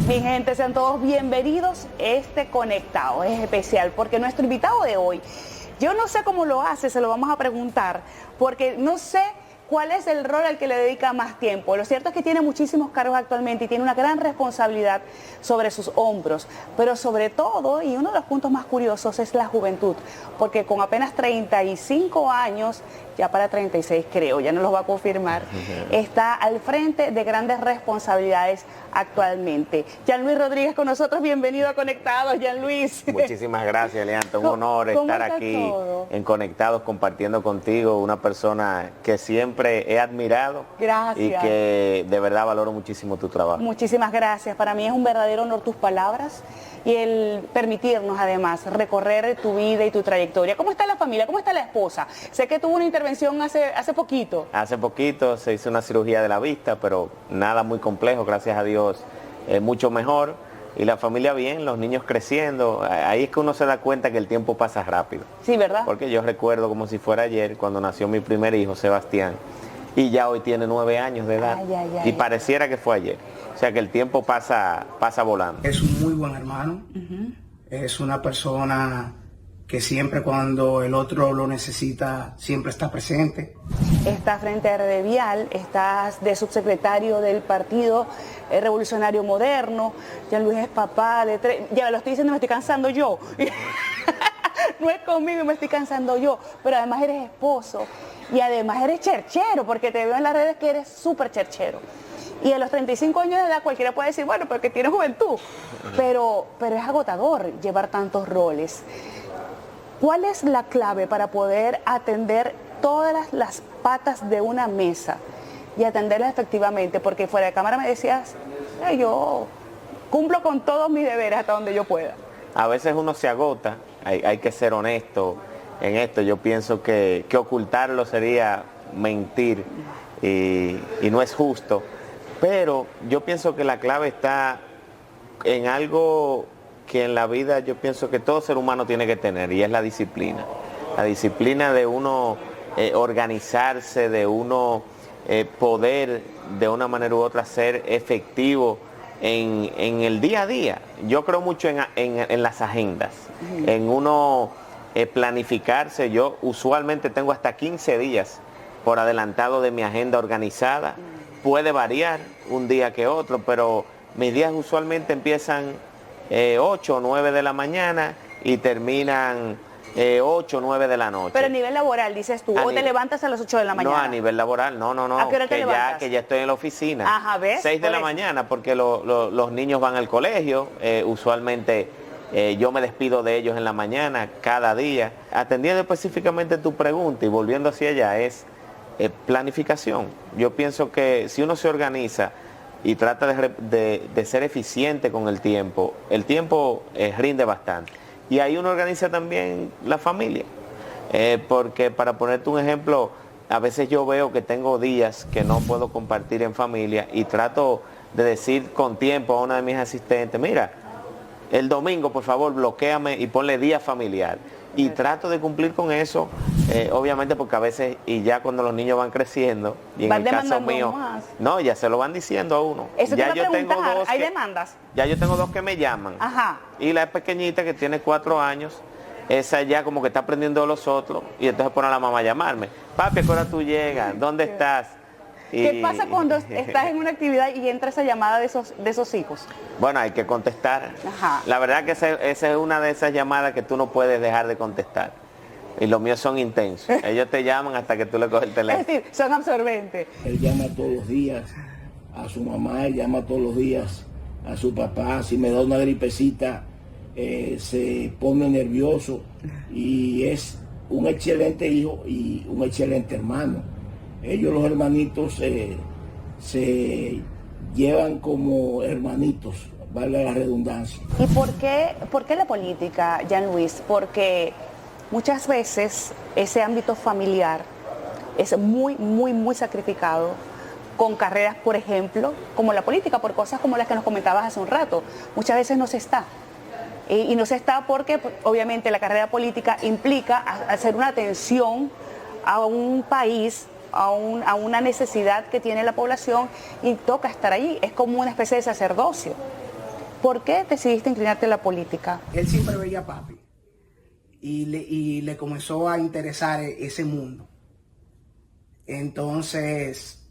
Mi gente, sean todos bienvenidos. Conectado es especial porque nuestro invitado de hoy, yo no sé cómo lo hace, se lo vamos a preguntar, porque no sé cuál es el rol al que le dedica más tiempo. Lo cierto es que tiene muchísimos cargos actualmente y tiene una gran responsabilidad sobre sus hombros, pero sobre todo, y uno de los puntos más curiosos es la juventud, porque con apenas 35 años, ya para 36 creo, ya no los va a confirmar, está al frente de grandes responsabilidades actualmente. Jean Luis Rodríguez con nosotros, bienvenido a Conectados, Jean Luis. Muchísimas gracias, Leandro, un honor estar aquí en Conectados compartiendo contigo, una persona que siempre he admirado. Gracias. Y que de verdad valoro muchísimo tu trabajo. Muchísimas gracias, para mí es un verdadero honor tus palabras y el permitirnos además recorrer tu vida y tu trayectoria. ¿Cómo está la familia? ¿Cómo está la esposa? Sé que tuvo una intervención hace poquito. Hace poquito se hizo una cirugía de la vista, pero nada muy complejo, gracias a Dios, mucho mejor. Y la familia bien, los niños creciendo. Ahí es que uno se da cuenta que el tiempo pasa rápido. Sí, ¿verdad? Porque yo recuerdo como si fuera ayer, cuando nació mi primer hijo, Sebastián, y ya hoy tiene 9 años de edad. Y pareciera que fue ayer. O sea que el tiempo pasa volando. Es un muy buen hermano. Es una persona que siempre cuando el otro lo necesita, siempre está presente. Está frente a Redivial, estás de subsecretario del Partido Revolucionario Moderno. Jean Luis es papá de 3, ya lo estoy diciendo, me estoy cansando yo. No es conmigo, me estoy cansando yo, pero además eres esposo y además eres cherchero, porque te veo en las redes que eres súper cherchero. Y a los 35 años de edad cualquiera puede decir, bueno, porque tienes juventud, pero es agotador llevar tantos roles. ¿Cuál es la clave para poder atender todas las patas de una mesa y atenderlas efectivamente? Porque fuera de cámara me decías, yo cumplo con todos mis deberes hasta donde yo pueda. A veces uno se agota, hay que ser honesto en esto. Yo pienso que ocultarlo sería mentir y no es justo. Pero yo pienso que la clave está en algo que en la vida yo pienso que todo ser humano tiene que tener, y es la disciplina. La disciplina de uno organizarse, de uno poder de una manera u otra ser efectivo en el día a día. Yo creo mucho en las agendas, en uno planificarse. Yo usualmente tengo hasta 15 días por adelantado de mi agenda organizada. Puede variar un día que otro, pero mis días usualmente empiezan 8 o 9 de la mañana y terminan 8 o 9 de la noche. Pero a nivel laboral, dices tú, o te levantas a las 8 de la mañana. No, a nivel laboral, no. ¿A qué hora te levantas? Que ya estoy en la oficina. Ajá, ¿ves? 6 de la mañana, porque los niños van al colegio, usualmente yo me despido de ellos en la mañana, cada día. Atendiendo específicamente tu pregunta y volviendo hacia allá, es planificación. Yo pienso que si uno se organiza y trata de ser eficiente con el tiempo rinde bastante. Y ahí uno organiza también la familia. Porque para ponerte un ejemplo, a veces yo veo que tengo días que no puedo compartir en familia y trato de decir con tiempo a una de mis asistentes, mira, el domingo por favor bloquéame y ponle día familiar. Y trato de cumplir con eso, obviamente porque a veces, y ya cuando los niños van creciendo, y en el caso mío, no, ya se lo van diciendo a uno. Eso ya te iba a preguntar, ¿hay demandas? Ya yo tengo 2 que me llaman. Ajá. Y la pequeñita que tiene 4 años, esa ya como que está aprendiendo de los otros, y entonces pone a la mamá a llamarme. Papi, ¿a qué hora tú llegas? ¿Dónde estás? ¿Qué pasa cuando estás en una actividad y entra esa llamada de esos hijos? Bueno, hay que contestar. Ajá. La verdad que esa es una de esas llamadas que tú no puedes dejar de contestar. Y los míos son intensos. Ellos te llaman hasta que tú le coges el teléfono. Es decir, son absorbentes. Él llama todos los días a su mamá, él llama todos los días a su papá. Si me da una gripecita, se pone nervioso. Y es un excelente hijo y un excelente hermano. Ellos los hermanitos se llevan como hermanitos, vale la redundancia. ¿Y por qué la política, Jean Luis? Porque muchas veces ese ámbito familiar es muy sacrificado con carreras, por ejemplo, como la política, por cosas como las que nos comentabas hace un rato. Muchas veces no se está. Y no se está porque, obviamente, la carrera política implica hacer una atención a un país, a una necesidad que tiene la población, y toca estar allí. Es como una especie de sacerdocio. ¿Por qué decidiste inclinarte a la política? Él siempre veía a papi y le comenzó a interesar ese mundo. Entonces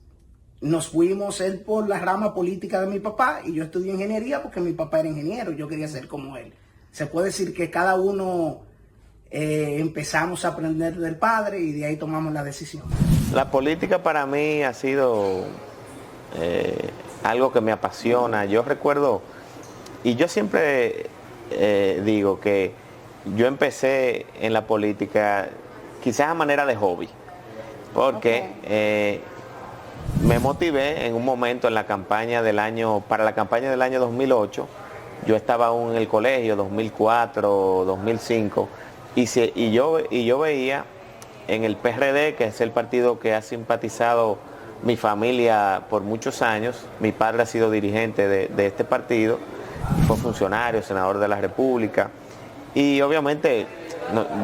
nos fuimos, él por la rama política de mi papá y yo estudié ingeniería porque mi papá era ingeniero, yo quería ser como él. Se puede decir que cada uno empezamos a aprender del padre y de ahí tomamos la decisión. La política para mí ha sido algo que me apasiona. Yo recuerdo, y yo siempre digo que yo empecé en la política quizás a manera de hobby, porque me motivé en un momento en la campaña para la campaña del año 2008, yo estaba aún en el colegio, 2004, 2005, y yo veía en el PRD, que es el partido que ha simpatizado mi familia por muchos años. Mi padre ha sido dirigente de este partido, fue funcionario, senador de la República, y obviamente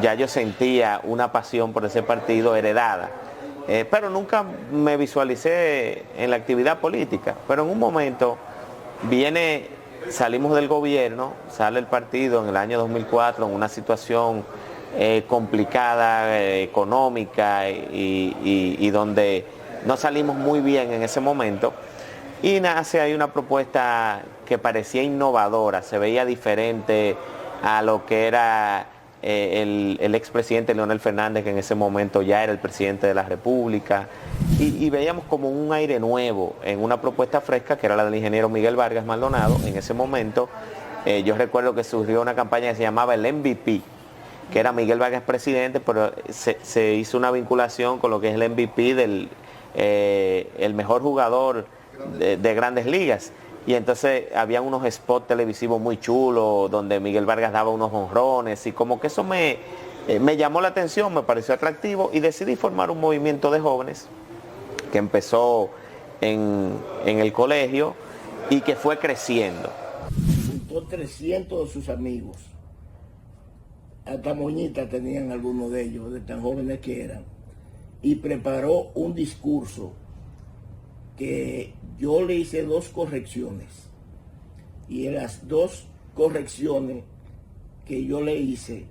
ya yo sentía una pasión por ese partido heredada, pero nunca me visualicé en la actividad política. Pero en un momento salimos del gobierno, sale el partido en el año 2004 en una situación complicada, económica, y donde no salimos muy bien en ese momento, y nace ahí una propuesta que parecía innovadora, se veía diferente a lo que era el expresidente Leonel Fernández, que en ese momento ya era el presidente de la República, y veíamos como un aire nuevo en una propuesta fresca que era la del ingeniero Miguel Vargas Maldonado. En ese momento yo recuerdo que surgió una campaña que se llamaba el MVP, que era Miguel Vargas presidente, pero se hizo una vinculación con lo que es el MVP el mejor jugador de Grandes Ligas. Y entonces habían unos spots televisivos muy chulos donde Miguel Vargas daba unos jonrones, y como que eso me llamó la atención, me pareció atractivo, y decidí formar un movimiento de jóvenes que empezó en el colegio y que fue creciendo. Juntó 300 de sus amigos, hasta moñitas tenían algunos de ellos, de tan jóvenes que eran, y preparó un discurso que yo le hice 2 correcciones, y en las 2 correcciones que yo le hice,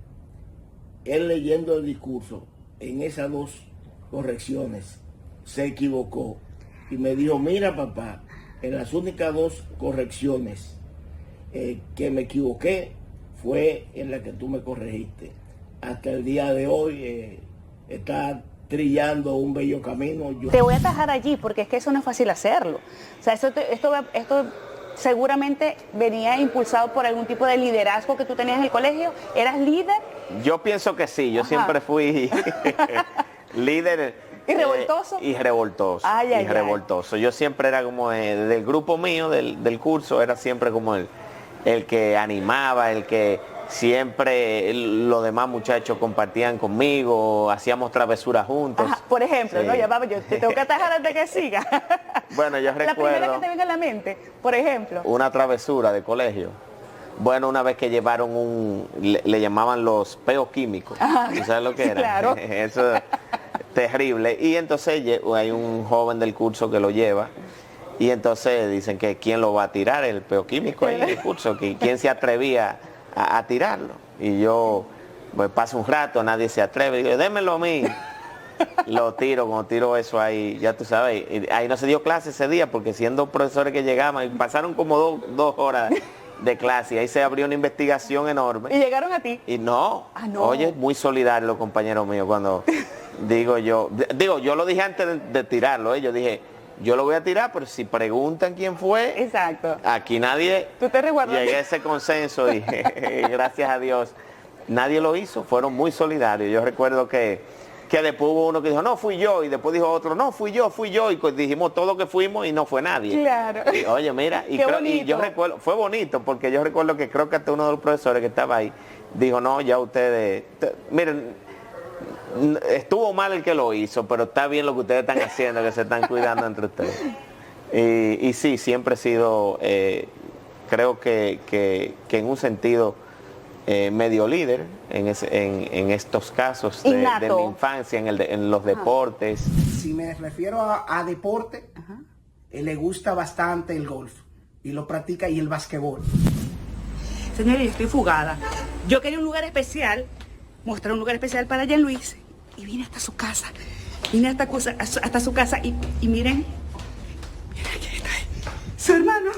él leyendo el discurso, en esas 2 correcciones se equivocó y me dijo: mira papá, en las únicas 2 correcciones que me equivoqué fue en la que tú me corregiste. Hasta el día de hoy está trillando un bello camino. Te voy a atajar allí, porque es que eso no es fácil hacerlo. O sea, esto seguramente venía impulsado por algún tipo de liderazgo que tú tenías en el colegio. ¿Eras líder? Yo pienso que sí, yo siempre fui líder. ¿Y revoltoso? Y revoltoso. Revoltoso. Yo siempre era como del grupo mío, del curso, era siempre como el que animaba, el que siempre los demás muchachos compartían conmigo, hacíamos travesuras juntos. Ajá, por ejemplo, sí. ¿No? Ya vamos, yo te tengo que atajar antes que siga. Bueno, yo recuerdo... La primera que te venga a la mente, por ejemplo. Una travesura de colegio. Bueno, una vez que llevaron le llamaban los peos químicos. Ajá, ¿tú sabes lo que era? Claro. Eso es terrible. Y entonces hay un joven del curso que lo lleva. Y entonces dicen que quién lo va a tirar, el peo químico ahí en el curso, que quién se atrevía a tirarlo. Y yo, pues pasa un rato, nadie se atreve, y digo, démelo a mí. Lo tiro, cuando tiro eso ahí, ya tú sabes, ahí no se dio clase ese día, porque siendo profesores que llegaban, y pasaron como 2 horas de clase, y ahí se abrió una investigación enorme. ¿Y llegaron a ti? Y no, no. Oye, muy solidario los compañeros míos cuando yo lo dije antes de tirarlo, yo dije, yo lo voy a tirar, pero si preguntan quién fue, exacto, aquí nadie. ¿Tú te recuerdas? Llegué a ese consenso y gracias a Dios nadie lo hizo, fueron muy solidarios. Yo recuerdo que después hubo uno que dijo, no, fui yo, y después dijo otro, no, fui yo, y pues dijimos todo que fuimos y no fue nadie. Claro. Y, oye, mira, y yo recuerdo, fue bonito, porque yo recuerdo que creo que hasta uno de los profesores que estaba ahí dijo, no, ya ustedes, miren, estuvo mal el que lo hizo, pero está bien lo que ustedes están haciendo, que se están cuidando entre ustedes. Y sí, siempre he sido, creo que en un sentido medio líder en estos casos de mi infancia, en los deportes. Si me refiero a deporte, le gusta bastante el golf y lo practica, y el basquetbol. Señores, yo estoy fugada. Yo quería un lugar especial, mostrar un lugar especial para Jean Luis. Y vine hasta su casa. Vine hasta su casa y miren. Miren quién está ahí. Su hermano.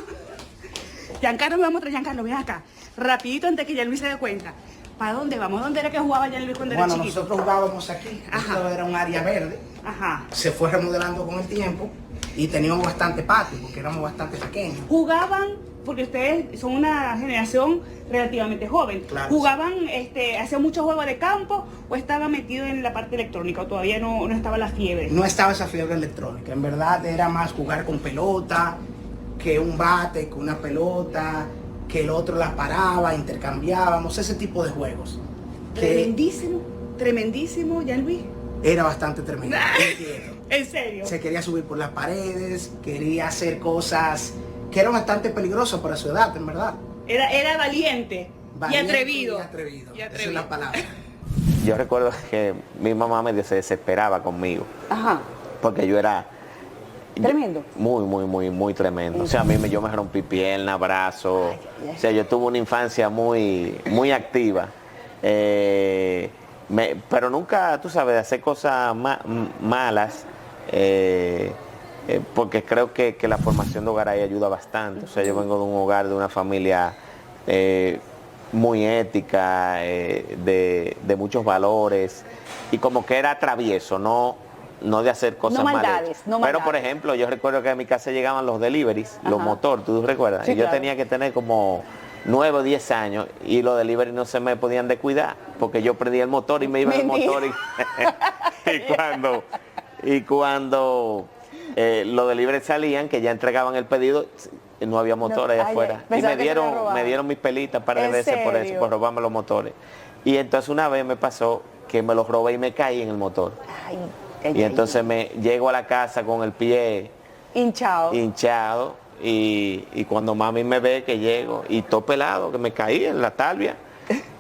Giancarlo, me va a mostrar. Giancarlo, ven acá. Rapidito antes que Jean Luis se dé cuenta. ¿Para dónde vamos? ¿Dónde era que jugaba Jean Luis cuando era chiquito? Bueno, nosotros jugábamos aquí. Esto era un área verde. Ajá. Se fue remodelando con el tiempo y teníamos bastante patio porque éramos bastante pequeños. Jugaban, porque ustedes son una generación relativamente joven. Claro. ¿Jugaban, hacían muchos juegos de campo o estaban metidos en la parte electrónica o todavía no estaba la fiebre? No estaba esa fiebre electrónica. En verdad era más jugar con pelota, que un bate, que una pelota, que el otro la paraba, intercambiábamos, ese tipo de juegos. Tremendísimo, tremendísimo, Jean Luis. Era bastante tremendo. ¿En serio? Se quería subir por las paredes, quería hacer cosas que eran bastante peligrosas para su edad, en verdad. Era valiente, y atrevido. Y atrevido. Esa es la palabra. Yo recuerdo que mi mamá medio se desesperaba conmigo. Ajá. Porque yo era... Tremendo. Muy tremendo. O sea, yo me rompí pierna, brazo. O sea, yo tuve una infancia muy activa. Pero nunca, tú sabes, de hacer cosas malas. Porque creo que la formación de hogar ahí ayuda bastante. O sea, yo vengo de un hogar, de una familia muy ética, de muchos valores. Y como que era travieso, no de hacer cosas malas. Pero por ejemplo, yo recuerdo que a mi casa llegaban los deliveries, los motores, ¿tú recuerdas? Sí, y yo claro. tenía que tener como 9 o 10 años y los deliveries no se me podían descuidar porque yo prendía el motor y me iba en el motor y cuando los deliveries salían, que ya entregaban el pedido, no había motor allá afuera. Y me dieron mis pelitas para de veces por eso, por robarme los motores. Y entonces una vez me pasó que me los robé y me caí en el motor. Y entonces me llego a la casa con el pie hinchado y cuando mami me ve que llego y todo pelado, que me caí en la talvia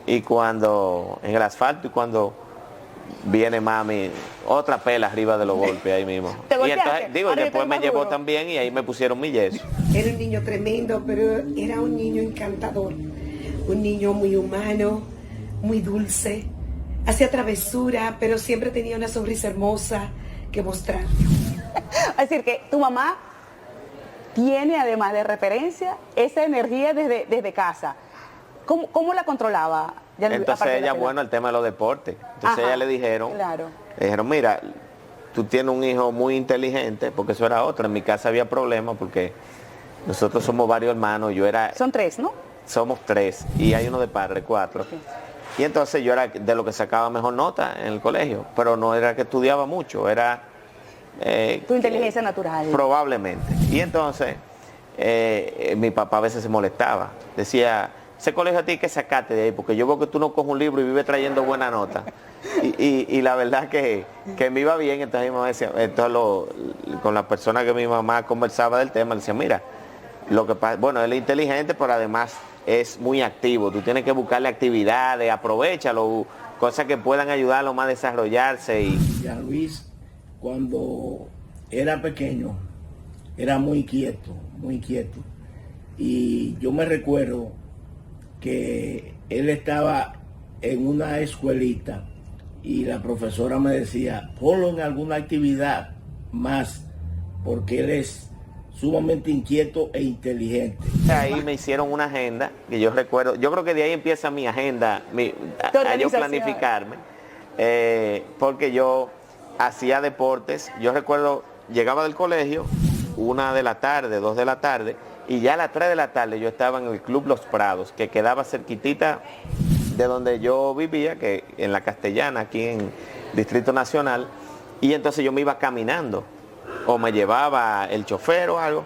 y cuando en el asfalto y cuando viene mami, otra pela arriba de los golpes ahí mismo. Y entonces, después me llevó también y ahí me pusieron mi yeso. Era un niño tremendo, pero era un niño encantador, un niño muy humano, muy dulce. Hacía travesura, pero siempre tenía una sonrisa hermosa que mostrar. Es decir, que tu mamá tiene, además de referencia, esa energía desde casa. ¿Cómo la controlaba? Entonces ella, el tema de los deportes. Entonces ella le dijeron, mira, tú tienes un hijo muy inteligente, porque eso era otro. En mi casa había problemas porque nosotros somos varios hermanos. Son 3, ¿no? Somos 3 y hay uno de padre, 4. Okay. Y entonces yo era de lo que sacaba mejor nota en el colegio, pero no era que estudiaba mucho, era... tu inteligencia natural. Probablemente. Y entonces mi papá a veces se molestaba. Decía, ese colegio a ti hay que sacarte de ahí, porque yo veo que tú no coges un libro y vives trayendo buena nota. Y la verdad que me iba bien, entonces mi mamá decía, con la persona que mi mamá conversaba del tema, le decía, mira, lo que pasa, bueno, él es inteligente, pero además es muy activo. Tú tienes que buscarle actividades, aprovechalo, cosas que puedan ayudarlo más a desarrollarse. Jean Luis, cuando era pequeño, era muy quieto. Y yo me recuerdo que él estaba en una escuelita y la profesora me decía, ponlo en alguna actividad más, porque él es sumamente inquieto e inteligente. Ahí me hicieron una agenda, que yo recuerdo, yo creo que de ahí empieza mi agenda, a yo planificarme, porque yo hacía deportes. Yo recuerdo, llegaba del colegio, 1 de la tarde, 2 de la tarde, y ya a las 3 de la tarde yo estaba en el Club Los Prados, que quedaba cerquitita de donde yo vivía, que en la Castellana, aquí en Distrito Nacional, y entonces yo me iba caminando, o me llevaba el chofer o algo,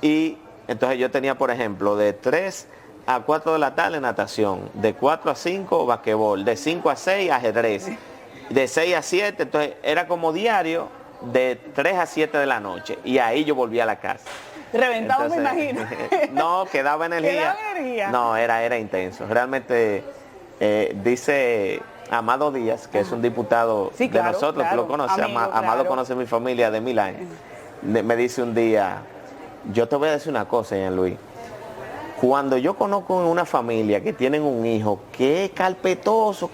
y entonces yo tenía, por ejemplo, de 3 a 4 de la tarde natación, de 4 a 5 basquetbol, de 5 a 6 ajedrez, de 6 a 7, entonces era como diario de 3 a 7 de la noche, y ahí yo volví a la casa. Reventado, entonces, me imagino. No, quedaba energía. No, era intenso. Realmente dice Amado Díaz, que es un diputado de nosotros, tú lo conoces, Amado conoce mi familia de 1000 años. Me dice un día, yo te voy a decir una cosa, Jean Luis, Cuando yo conozco una familia que tienen un hijo que es carpetoso,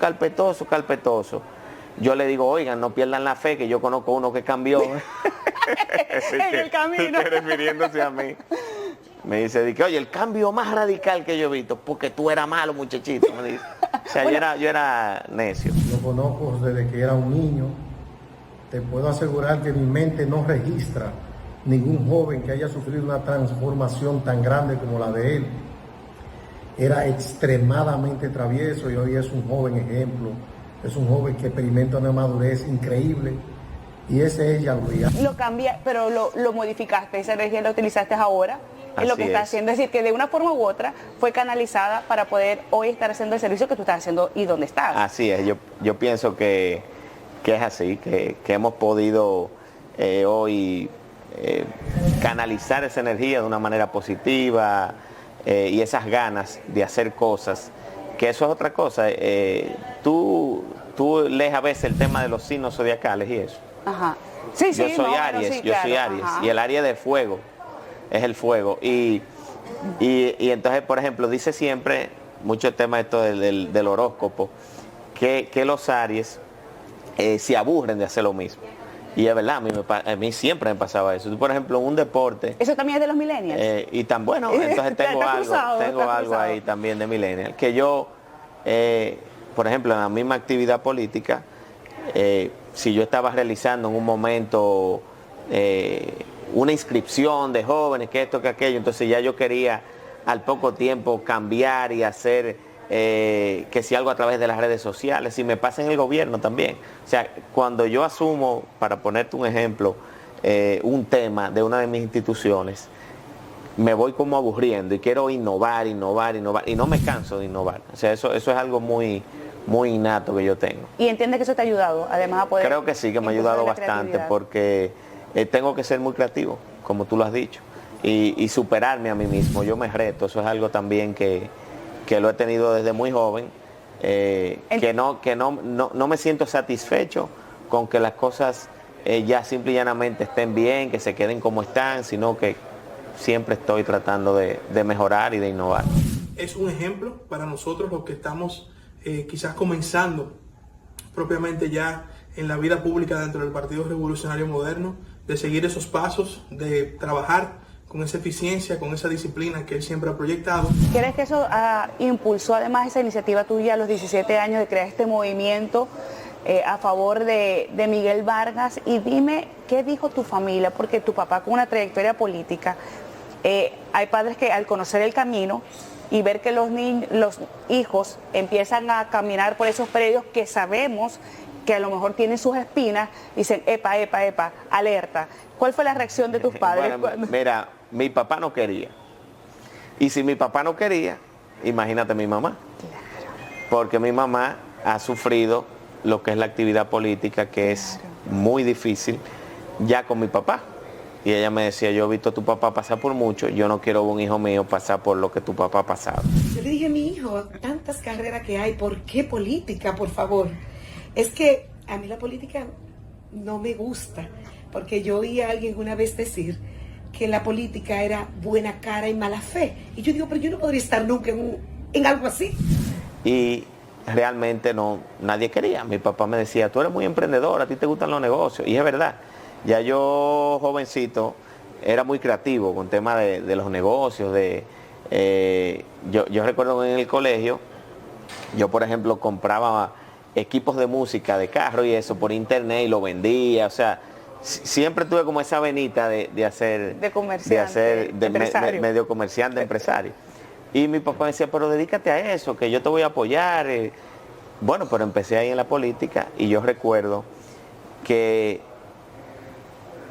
yo le digo, oigan, no pierdan la fe, que yo conozco uno que cambió. En el camino. Refiriéndose a mí. Me dice, oye, el cambio más radical que yo he visto, porque tú eras malo, muchachito, me dice. O sea, Bueno, yo era necio. Lo conozco desde que era un niño. Te puedo asegurar que mi mente no registra ningún joven que haya sufrido una transformación tan grande como la de él. Era extremadamente travieso y hoy es un joven ejemplo. Es un joven que experimenta una madurez increíble y ese es Gianluis. Lo cambia, pero lo modificaste, esa energía la utilizaste ahora en lo Así que estás es. haciendo. Es decir, que de una forma u otra fue canalizada para poder hoy estar haciendo el servicio que tú estás haciendo y donde estás. Así es, yo pienso que es así, que hemos podido hoy canalizar esa energía de una manera positiva y esas ganas de hacer cosas, que eso es otra cosa. Tú lees a veces el tema de los signos zodiacales y eso. Ajá. Sí, Yo sí, soy no, Aries, bueno, sí, yo soy claro, Aries, ajá. y el Aries de fuego es el fuego. Y entonces, por ejemplo, dice siempre, mucho tema esto del horóscopo, que los Aries se aburren de hacer lo mismo. Y es verdad, a mí siempre me pasaba eso. Tú, por ejemplo, un deporte, Eso también es de los millennials. y tan bueno, entonces tengo Está algo, cruzado, tengo está algo cruzado. ahí también de millennial, que yo, por ejemplo, en la misma actividad política, si yo estaba realizando en un momento una inscripción de jóvenes, que esto, que aquello, entonces ya yo quería al poco tiempo cambiar y hacer que si algo a través de las redes sociales, y me pasa en el gobierno también. O sea, cuando yo asumo, para ponerte un ejemplo, un tema de una de mis instituciones, me voy como aburriendo y quiero innovar, y no me canso de innovar. O sea, eso es algo muy innato que yo tengo. Y entiendes que eso te ha ayudado, además a poder... Creo que sí, que me ha impulsar ayudado la bastante, creatividad. porque tengo que ser muy creativo, como tú lo has dicho, y superarme a mí mismo. Yo me reto, eso es algo también que lo he tenido desde muy joven, que no me siento satisfecho con que las cosas ya simple y llanamente estén bien, que se queden como están, sino que siempre estoy tratando de mejorar y de innovar. Es un ejemplo para nosotros los que estamos quizás comenzando propiamente ya en la vida pública dentro del Partido Revolucionario Moderno, de seguir esos pasos, de trabajar con esa eficiencia, con esa disciplina que él siempre ha proyectado. ¿Crees que eso impulsó además esa iniciativa tuya a los 17 años de crear este movimiento a favor de Miguel Vargas? Y dime, ¿qué dijo tu familia? Porque tu papá, con una trayectoria política, hay padres que al conocer el camino y ver que los hijos empiezan a caminar por esos predios que sabemos que a lo mejor tienen sus espinas, dicen, epa, alerta. ¿Cuál fue la reacción de tus padres? Bueno, mira, mi papá no quería. Y si mi papá no quería, imagínate mi mamá. Porque mi mamá ha sufrido lo que es la actividad política, que es muy difícil, ya con mi papá. Y ella me decía, yo he visto a tu papá pasar por mucho, yo no quiero un hijo mío pasar por lo que tu papá ha pasado. Yo le dije a mi hijo, tantas carreras que hay, ¿por qué política, por favor? Es que a mí la política no me gusta, porque yo oí a alguien una vez decir que la política era buena cara y mala fe. Y yo digo, pero yo no podría estar nunca en algo así. Y realmente nadie quería. Mi papá me decía, tú eres muy emprendedor, a ti te gustan los negocios. Y es verdad, ya yo jovencito era muy creativo con temas de los negocios. Yo recuerdo que en el colegio, yo por ejemplo compraba equipos de música de carro y eso por internet y lo vendía. O sea, siempre tuve como esa venita de hacer... De comerciante, empresario. Medio comerciante, empresario. Y mi papá me decía, pero dedícate a eso, que yo te voy a apoyar. Bueno, pero empecé ahí en la política y yo recuerdo que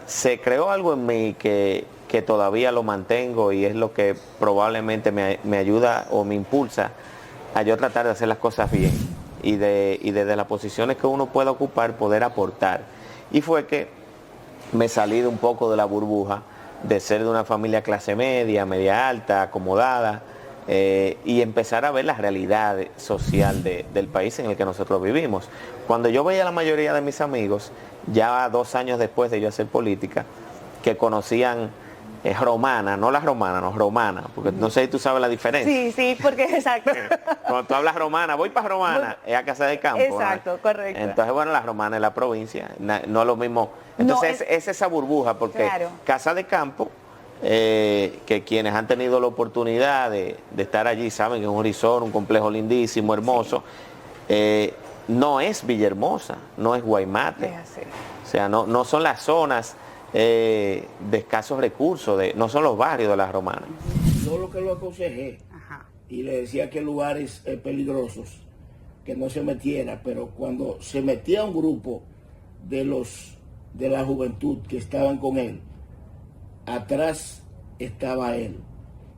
se creó algo en mí que todavía lo mantengo y es lo que probablemente me ayuda o me impulsa a yo tratar de hacer las cosas bien y desde las posiciones que uno pueda ocupar poder aportar. Y fue que me salí de un poco de la burbuja de ser de una familia clase media, media alta, acomodada, y empezar a ver la realidad social del país en el que nosotros vivimos. Cuando yo veía a la mayoría de mis amigos, ya 2 años después de yo hacer política, que conocían romana, no la romana, no romana, porque no sé si tú sabes la diferencia. Sí, sí, porque exacto. Cuando tú hablas romana, voy para romana, es a Casa de Campo. Exacto, ¿no? correcto. Entonces, bueno, la romana es la provincia, no es lo mismo. Entonces, No, es esa burbuja, porque claro. Casa de Campo, que quienes han tenido la oportunidad de estar allí saben que es un horizonte, un complejo lindísimo, hermoso, no es Villahermosa, no es Guaymate. Es así. O sea, no son las zonas de escasos recursos, no son los barrios de las romanas. Yo lo que lo aconsejé y le decía que lugares peligrosos, que no se metiera, pero cuando se metía un grupo de la juventud que estaban con él, atrás estaba él.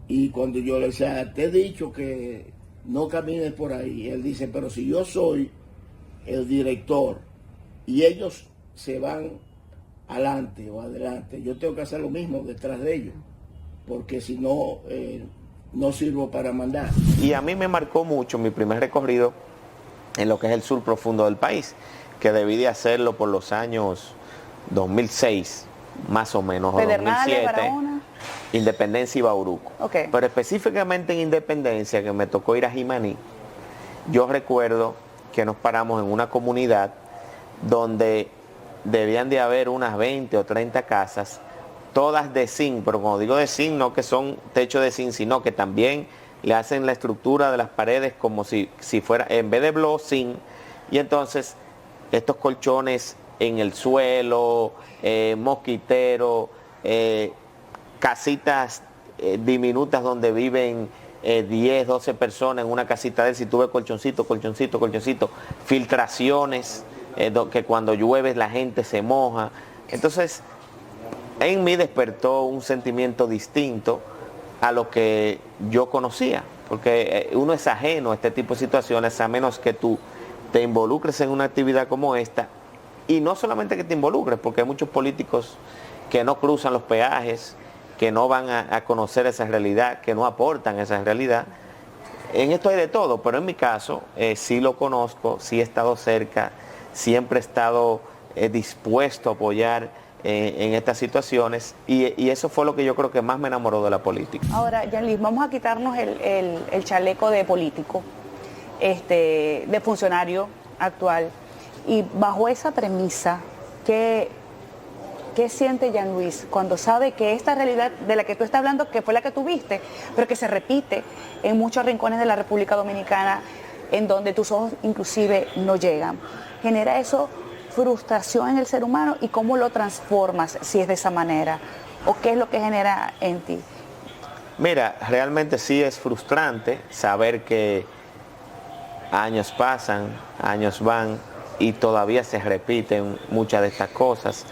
Y cuando yo le decía, te he dicho que no camines por ahí, él dice, pero si yo soy el director y ellos se van adelante o adelante, yo tengo que hacer lo mismo detrás de ellos, porque si no, no sirvo para mandar. Y a mí me marcó mucho mi primer recorrido en lo que es el sur profundo del país, que debí de hacerlo por los años 2006, más o menos, o 2007, Barahona. Independencia y Bauruco. Okay. Pero específicamente en Independencia, que me tocó ir a Jimaní, yo recuerdo que nos paramos en una comunidad donde debían de haber unas 20 o 30 casas, todas de zinc, pero cuando digo de zinc, no que son techos de zinc, sino que también le hacen la estructura de las paredes como si fuera, en vez de block, zinc, y entonces estos colchones en el suelo, mosquiteros, casitas diminutas donde viven 10, 12 personas en una casita de él, si tuve colchoncito, filtraciones, que cuando llueve la gente se moja. Entonces, en mí despertó un sentimiento distinto a lo que yo conocía, porque uno es ajeno a este tipo de situaciones a menos que tú te involucres en una actividad como esta, y no solamente que te involucres, porque hay muchos políticos que no cruzan los peajes, que no van a conocer esa realidad, que no aportan esa realidad. En esto hay de todo, pero en mi caso sí lo conozco, sí he estado cerca, siempre he estado dispuesto a apoyar en estas situaciones, y eso fue lo que yo creo que más me enamoró de la política. Ahora, Yanlis, vamos a quitarnos el chaleco de político, de funcionario actual, y bajo esa premisa, ¿qué siente Jean Luis cuando sabe que esta realidad de la que tú estás hablando, que fue la que tuviste, pero que se repite en muchos rincones de la República Dominicana, en donde tus ojos inclusive no llegan? ¿Genera eso frustración en el ser humano, y cómo lo transformas si es de esa manera? ¿O qué es lo que genera en ti? Mira, realmente sí es frustrante saber que años pasan, años van y todavía se repiten muchas de estas cosas.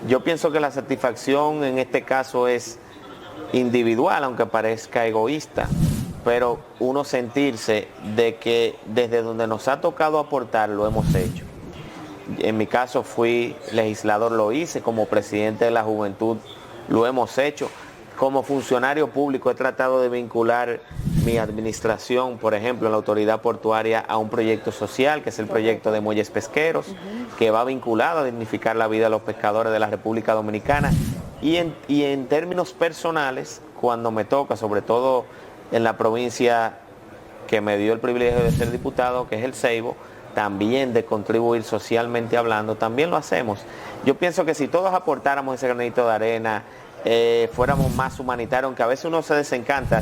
Yo pienso que la satisfacción en este caso es individual, aunque parezca egoísta, pero uno sentirse de que desde donde nos ha tocado aportar lo hemos hecho. En mi caso fui legislador, lo hice, como presidente de la juventud lo hemos hecho. Como funcionario público he tratado de vincular mi administración, por ejemplo, en la autoridad portuaria, a un proyecto social, que es el proyecto de muelles pesqueros, que va vinculado a dignificar la vida de los pescadores de la República Dominicana. Y en términos personales, cuando me toca, sobre todo en la provincia que me dio el privilegio de ser diputado, que es el Ceibo, también de contribuir socialmente hablando, también lo hacemos. Yo pienso que si todos aportáramos ese granito de arena, fuéramos más humanitarios, aunque a veces uno se desencanta.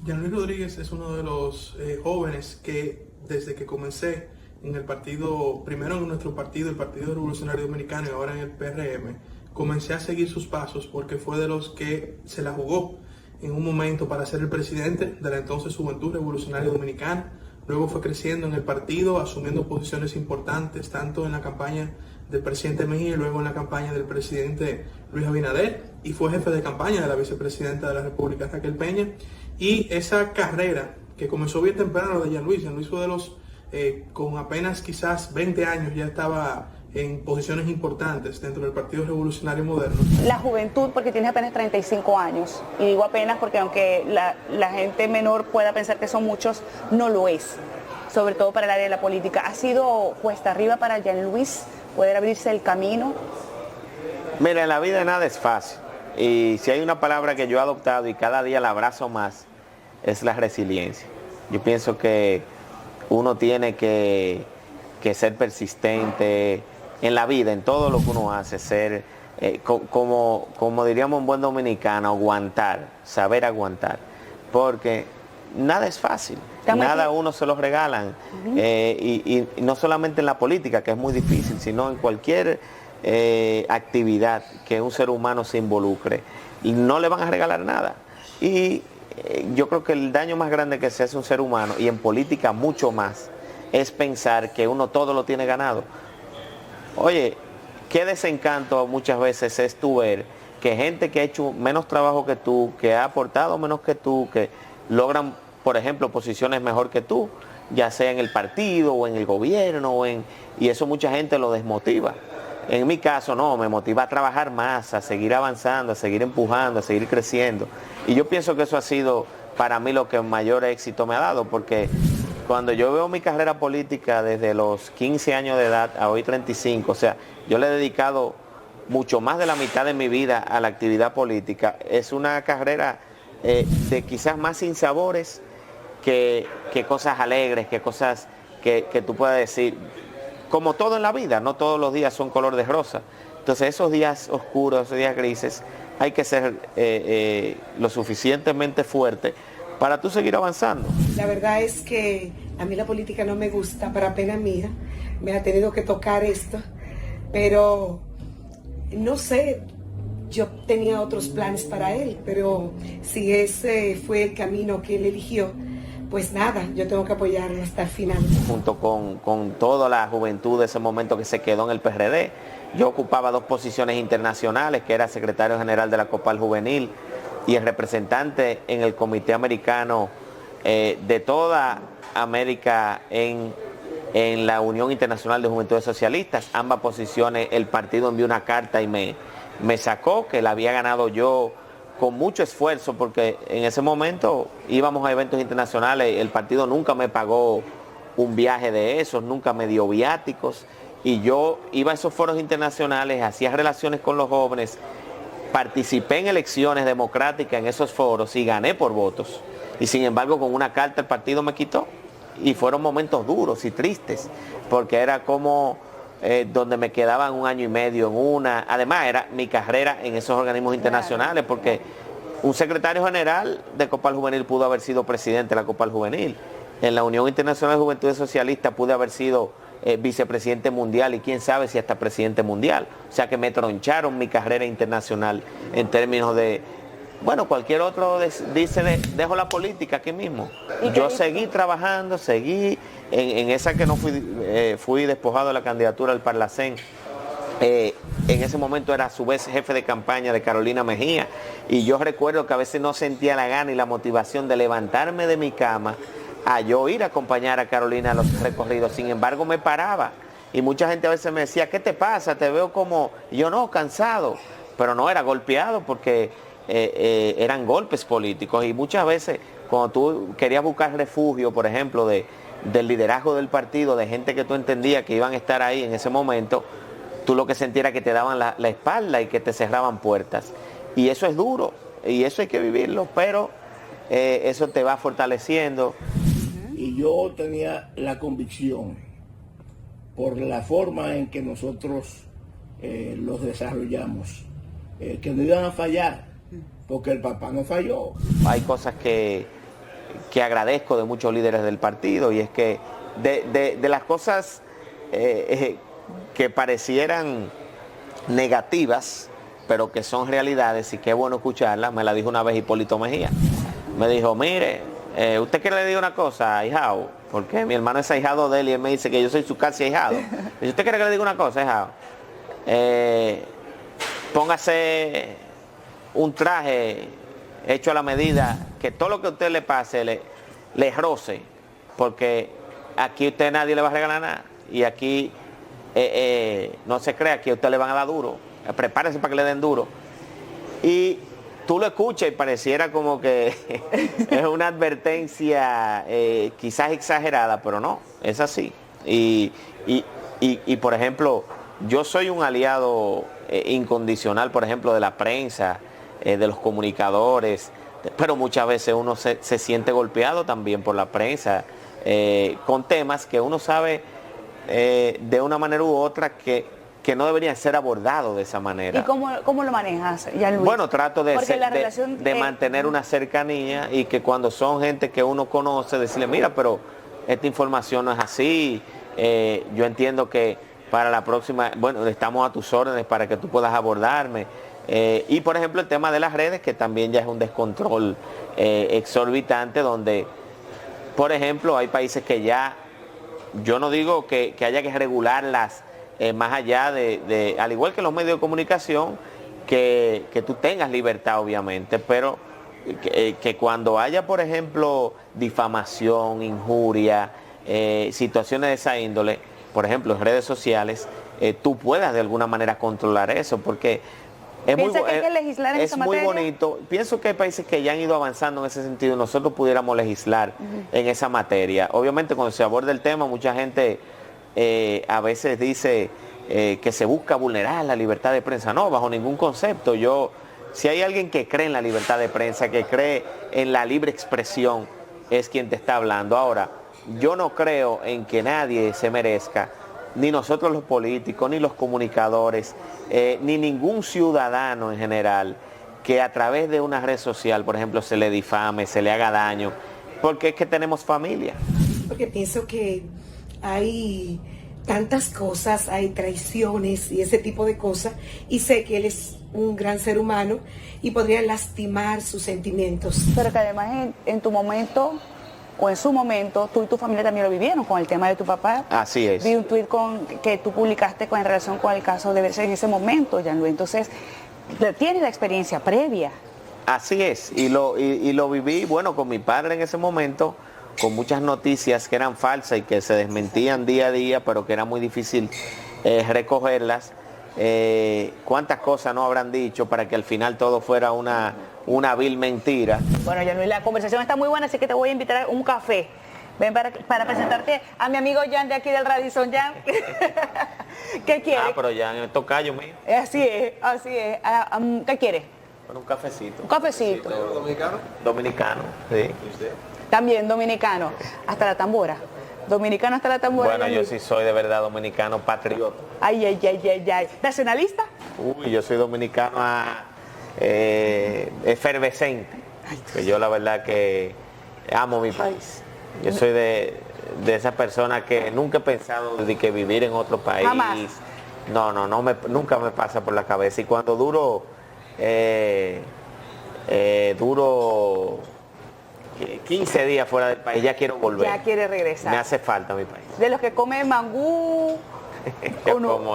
Jean Luis Rodríguez es uno de los jóvenes que desde que comencé en el partido, primero en nuestro partido, el Partido Revolucionario Dominicano, y ahora en el PRM, comencé a seguir sus pasos porque fue de los que se la jugó en un momento para ser el presidente de la entonces Juventud Revolucionaria Dominicana. Luego fue creciendo en el partido, asumiendo posiciones importantes, tanto en la campaña del presidente Mejía y luego en la campaña del presidente Luis Abinader, y fue jefe de campaña de la vicepresidenta de la República, Raquel Peña. Y esa carrera que comenzó bien temprano de Jean Luis fue de los, con apenas quizás 20 años, ya estaba en posiciones importantes dentro del Partido Revolucionario Moderno. La juventud, porque tienes apenas 35 años, y digo apenas porque aunque la gente menor pueda pensar que son muchos, no lo es, sobre todo para el área de la política. ¿Ha sido cuesta arriba para Jean Luis poder abrirse el camino? Mira, en la vida nada es fácil, y si hay una palabra que yo he adoptado y cada día la abrazo más, es la resiliencia. Yo pienso que uno tiene que ser persistente en la vida, en todo lo que uno hace, ser, como diríamos un buen dominicano, aguantar, saber aguantar, porque nada es fácil, nada a uno se lo regalan, y no solamente en la política, que es muy difícil, sino en cualquier actividad que un ser humano se involucre, y no le van a regalar nada. Y yo creo que el daño más grande que se hace a un ser humano, y en política mucho más, es pensar que uno todo lo tiene ganado. Oye, qué desencanto muchas veces es tú ver que gente que ha hecho menos trabajo que tú, que ha aportado menos que tú, que logran, por ejemplo, posiciones mejor que tú, ya sea en el partido o en el gobierno, y eso mucha gente lo desmotiva. En mi caso no, me motiva a trabajar más, a seguir avanzando, a seguir empujando, a seguir creciendo. Y yo pienso que eso ha sido para mí lo que mayor éxito me ha dado, porque cuando yo veo mi carrera política desde los 15 años de edad a hoy 35, o sea, yo le he dedicado mucho más de la mitad de mi vida a la actividad política. Es una carrera de quizás más sinsabores que cosas alegres, que cosas que tú puedas decir, como todo en la vida, no todos los días son color de rosa. Entonces esos días oscuros, esos días grises, hay que ser lo suficientemente fuerte para tú seguir avanzando. La verdad es que a mí la política no me gusta, para pena mía, me ha tenido que tocar esto, pero no sé, yo tenía otros planes para él, pero si ese fue el camino que él eligió, pues nada, yo tengo que apoyarlo hasta el final. Junto con toda la juventud de ese momento que se quedó en el PRD, yo ocupaba 2 posiciones internacionales, que era secretario general de la Copal Juvenil y el representante en el Comité Americano de toda América en la Unión Internacional de Juventudes Socialistas. Ambas posiciones el partido envió una carta y me sacó, que la había ganado yo con mucho esfuerzo, porque en ese momento íbamos a eventos internacionales, el partido nunca me pagó un viaje de esos, nunca me dio viáticos, y yo iba a esos foros internacionales, hacía relaciones con los jóvenes, participé en elecciones democráticas en esos foros y gané por votos. Y sin embargo, con una carta el partido me quitó. Y fueron momentos duros y tristes, porque era como donde me quedaban 1 año y medio en una. Además, era mi carrera en esos organismos internacionales, porque un secretario general de Copal Juvenil pudo haber sido presidente de la Copal Juvenil. En la Unión Internacional de Juventudes Socialistas pude haber sido vicepresidente mundial, y quién sabe si hasta presidente mundial. O sea que me troncharon mi carrera internacional en términos de, bueno, cualquier otro dice, dejo la política aquí mismo. Yo seguí trabajando, seguí en esa que no fui despojado de la candidatura al Parlacén. En ese momento era a su vez jefe de campaña de Carolina Mejía, y yo recuerdo que a veces no sentía la gana y la motivación de levantarme de mi cama a yo ir a acompañar a Carolina a los recorridos. Sin embargo, me paraba, y mucha gente a veces me decía, ¿qué te pasa? Te veo como, yo no, cansado, pero no, era golpeado, porque eran golpes políticos, y muchas veces cuando tú querías buscar refugio, por ejemplo, del liderazgo del partido, de gente que tú entendías que iban a estar ahí en ese momento, tú lo que sentías era que te daban la espalda y que te cerraban puertas. Y eso es duro, y eso hay que vivirlo, pero eso te va fortaleciendo. Y yo tenía la convicción, por la forma en que nosotros los desarrollamos, que no iban a fallar, porque el papá no falló. Hay cosas que agradezco de muchos líderes del partido, y es que de las cosas que parecieran negativas, pero que son realidades, y qué bueno escucharlas, me la dijo una vez Hipólito Mejía. Me dijo, mire, ¿usted quiere que le diga una cosa, ahijado? Porque mi hermano es ahijado de él, y él me dice que yo soy su casi ahijado. Dice, ¿usted quiere que le diga una cosa, ahijado? Póngase un traje hecho a la medida, que todo lo que a usted le pase le roce, porque aquí a usted nadie le va a regalar nada, y aquí no se crea que a usted le van a dar duro, prepárese para que le den duro. Y tú lo escuchas y pareciera como que es una advertencia quizás exagerada, pero no, es así. Y por ejemplo, yo soy un aliado incondicional, por ejemplo, de la prensa, de los comunicadores, pero muchas veces uno se siente golpeado también por la prensa, con temas que uno sabe de una manera u otra que no deberían ser abordados de esa manera. ¿Y cómo lo manejas, Jean-Louis? Bueno, trato de relación, mantener una cercanía, y que cuando son gente que uno conoce, decirle, mira, pero esta información no es así, yo entiendo que para la próxima, bueno, estamos a tus órdenes para que tú puedas abordarme. Y por ejemplo el tema de las redes, que también ya es un descontrol exorbitante, donde, por ejemplo, hay países que ya, yo no digo que haya que regularlas, más allá al igual que los medios de comunicación, que tú tengas libertad obviamente, pero que cuando haya, por ejemplo, difamación, injuria, situaciones de esa índole, por ejemplo en redes sociales, tú puedas de alguna manera controlar eso, porque ¿Piensa que hay que legislar en esa materia? Es muy bonito. Pienso que hay países que ya han ido avanzando en ese sentido, nosotros pudiéramos legislar en esa materia. Obviamente cuando se aborda el tema, mucha gente a veces dice que se busca vulnerar la libertad de prensa. No, bajo ningún concepto. Si hay alguien que cree en la libertad de prensa, que cree en la libre expresión, es quien te está hablando. Ahora, yo no creo en que nadie se merezca, ni nosotros los políticos, ni los comunicadores, ni ningún ciudadano en general, que a través de una red social, por ejemplo, se le difame, se le haga daño, porque es que tenemos familia. Porque pienso que hay tantas cosas, hay traiciones y ese tipo de cosas, y sé que él es un gran ser humano y podría lastimar sus sentimientos. Pero que además en tu momento, o en su momento, tú y tu familia también lo vivieron con el tema de tu papá. Así es. Vi un tuit que tú publicaste en relación con el caso de Berce en ese momento, Jean-Louis. Entonces, tienes la experiencia previa. Así es, y lo viví, bueno, con mi padre en ese momento, con muchas noticias que eran falsas y que se desmentían día a día, pero que era muy difícil recogerlas. Cuántas cosas no habrán dicho para que al final todo fuera una vil mentira. Bueno, Jean-Louis, la conversación está muy buena, así que te voy a invitar a un café. Ven para presentarte a mi amigo Jan de aquí del Radisson. Jan, ¿qué quiere? Pero Jan es tocayo mío. Así es, así es. ¿Qué quiere? Bueno, un cafecito. Un cafecito. ¿Dominicano? Dominicano, sí. ¿Y usted? También dominicano, hasta la tambora. Dominicano hasta la tambora. Bueno, yo sí soy de verdad dominicano patriota. Ay, ay, ay, ay, ay. ¿Nacionalista? Uy, yo soy dominicano efervescente. Que yo la verdad que amo mi país. Yo soy de esas personas que nunca he pensado de que vivir en otro país. Jamás. No, nunca me pasa por la cabeza. Y cuando duro 15 días fuera del país, ya quiero volver. Ya quiere regresar. Me hace falta mi país. De los que comen mangú.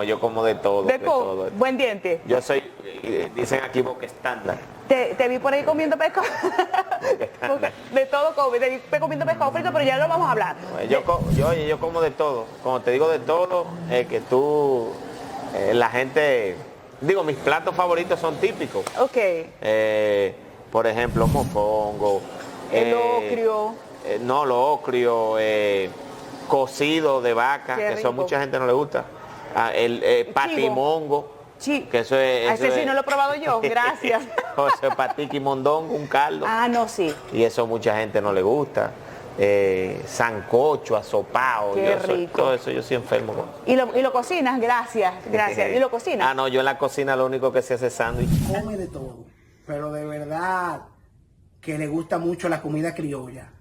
Yo como de todo. De todo. Buen diente. Yo soy, dicen aquí, boca estándar. Te vi por ahí comiendo pescado. De todo come. Te vi comiendo pescado frito, pero ya lo vamos a hablar. Yo como de todo. Cuando te digo de todo, es que la gente, digo, mis platos favoritos son típicos. Ok. Por ejemplo, mofongo. El ocrio. No, lo ocrio. Cocido de vaca, Qué que eso a rico. mucha gente no le gusta. El patimongo. Sí. Que eso es. A ese sí no lo he probado yo, gracias. Eso es patiqui mondongo, un caldo. Ah, no, sí. Y eso a mucha gente no le gusta. Sancocho, asopao. Qué rico. Todo eso yo soy enfermo con. ¿Y lo cocinas? Gracias. ¿Y lo cocinas? No, yo en la cocina lo único que sé es sándwich. Come de todo, pero de verdad que le gusta mucho la comida criolla.